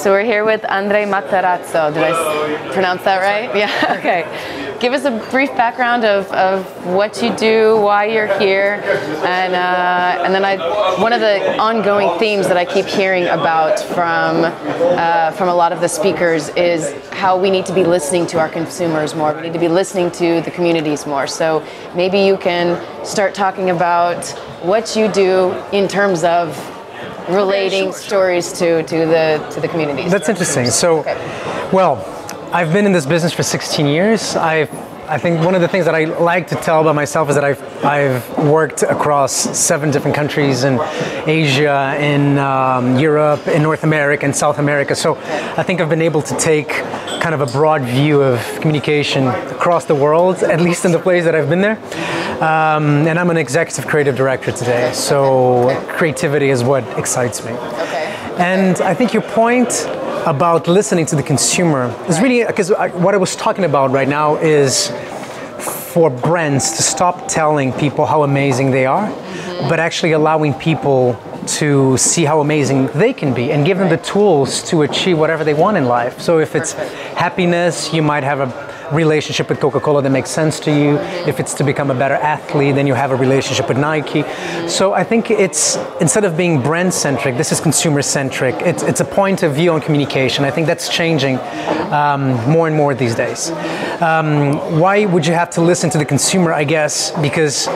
So we're here with Andre Matarazzo. Did I pronounce that right? Yeah, okay. Give us a brief background of what you do, why you're here, and then one of the ongoing themes that I keep hearing about from a lot of the speakers is how we need to be listening to our consumers more. We need to be listening to the communities more. So maybe you can start talking about what you do in terms of relating stories to the communities. That's interesting. So, well, I've been in this business for 16 years. I think one of the things that I like to tell about myself is that I've worked across 7 different countries in Asia, in Europe, in North America, and South America. So I think I've been able to take kind of a broad view of communication across the world, at least in the place that I've been there. And I'm an executive creative director today. So creativity is what excites me. And I think your point about listening to the consumer is really, because what I was talking about right now is for brands to stop telling people how amazing they are, but actually allowing people to see how amazing they can be and give them the tools to achieve whatever they want in life. So if it's happiness, you might have a relationship with Coca-Cola that makes sense to you. If it's to become a better athlete, then you have a relationship with Nike. So I think it's, instead of being brand-centric, this is consumer-centric. It's a point of view on communication. I think that's changing more and more these days. Why would you have to listen to the consumer? I guess because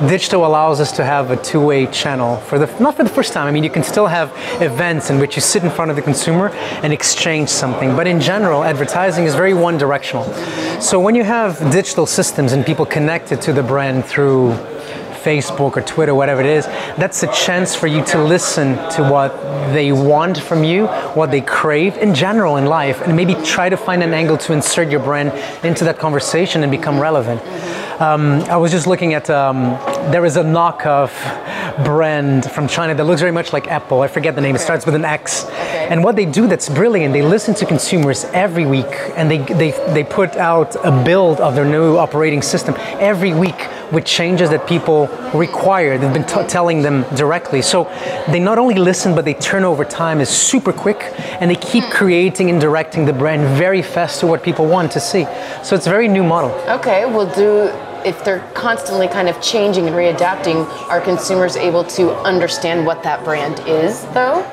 digital allows us to have a two-way channel not for the first time. I mean, you can still have events in which you sit in front of the consumer and exchange something. But in general, advertising is very one-directional. So when you have digital systems and people connected to the brand through Facebook or Twitter, whatever it is, that's a chance for you to listen to what they want from you, what they crave in general in life, and maybe try to find an angle to insert your brand into that conversation and become relevant. I was just looking at, there is a knockoff brand from China that looks very much like Apple. I forget the name, it starts with an X. And what they do that's brilliant, they listen to consumers every week, and they put out a build of their new operating system every week with changes that people require. They've been telling them directly. So they not only listen, but they turn over time is super quick, and they keep creating and directing the brand very fast to what people want to see. So it's a very new model. Okay, if they're constantly kind of changing and readapting, are consumers able to understand what that brand is, though?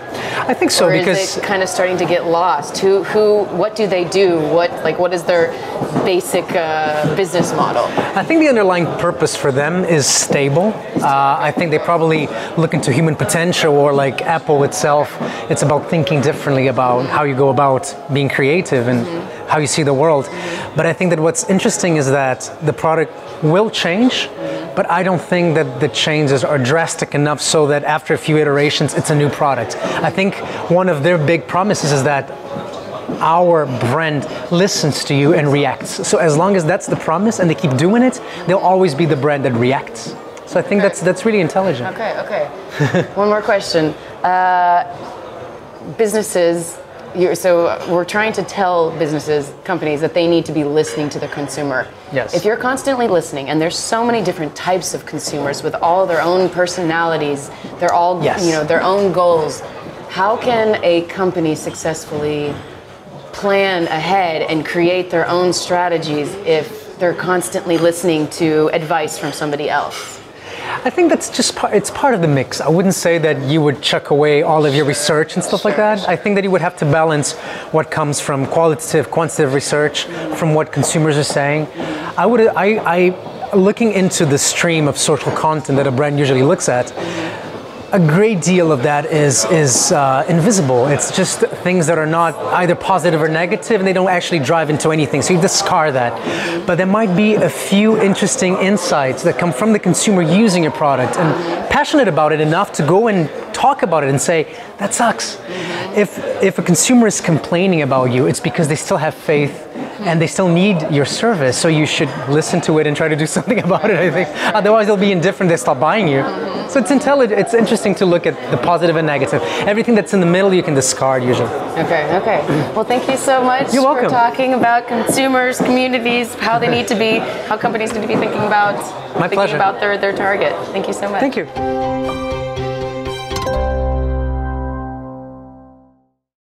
I think so, because is it kind of starting to get lost? What do they do? What is their basic business model? I think the underlying purpose for them is stable. I think they probably look into human potential, or like Apple itself, it's about thinking differently about how you go about being creative and how you see the world. But I think that what's interesting is that the product will change, but I don't think that the changes are drastic enough so that after a few iterations, it's a new product. I think one of their big promises is that our brand listens to you and reacts. So as long as that's the promise and they keep doing it, they'll always be the brand that reacts. So I think that's really intelligent. Okay. One more question. Businesses, so we're trying to tell companies that they need to be listening to the consumer. Yes. If you're constantly listening, and there's so many different types of consumers with all their own personalities, they're all their own goals. How can a company successfully plan ahead and create their own strategies if they're constantly listening to advice from somebody else? I think that's just it's part of the mix. I wouldn't say that you would chuck away all of your research and stuff like that. I think that you would have to balance what comes from quantitative research, from what consumers are saying. Looking into the stream of social content that a brand usually looks at, a great deal of that is invisible. It's just things that are not either positive or negative, and they don't actually drive into anything. So you discard that. But there might be a few interesting insights that come from the consumer using your product and passionate about it enough to go and talk about it and say, that sucks. If a consumer is complaining about you, it's because they still have faith and they still need your service. So you should listen to it and try to do something about it, I think. Otherwise they'll be indifferent, they stop buying you. So it's intelligent. It's interesting to look at the positive and negative. Everything that's in the middle you can discard usually. Okay. Well, thank you so much for talking about consumers, communities, how companies need to be thinking about their target. Thank you so much. Thank you.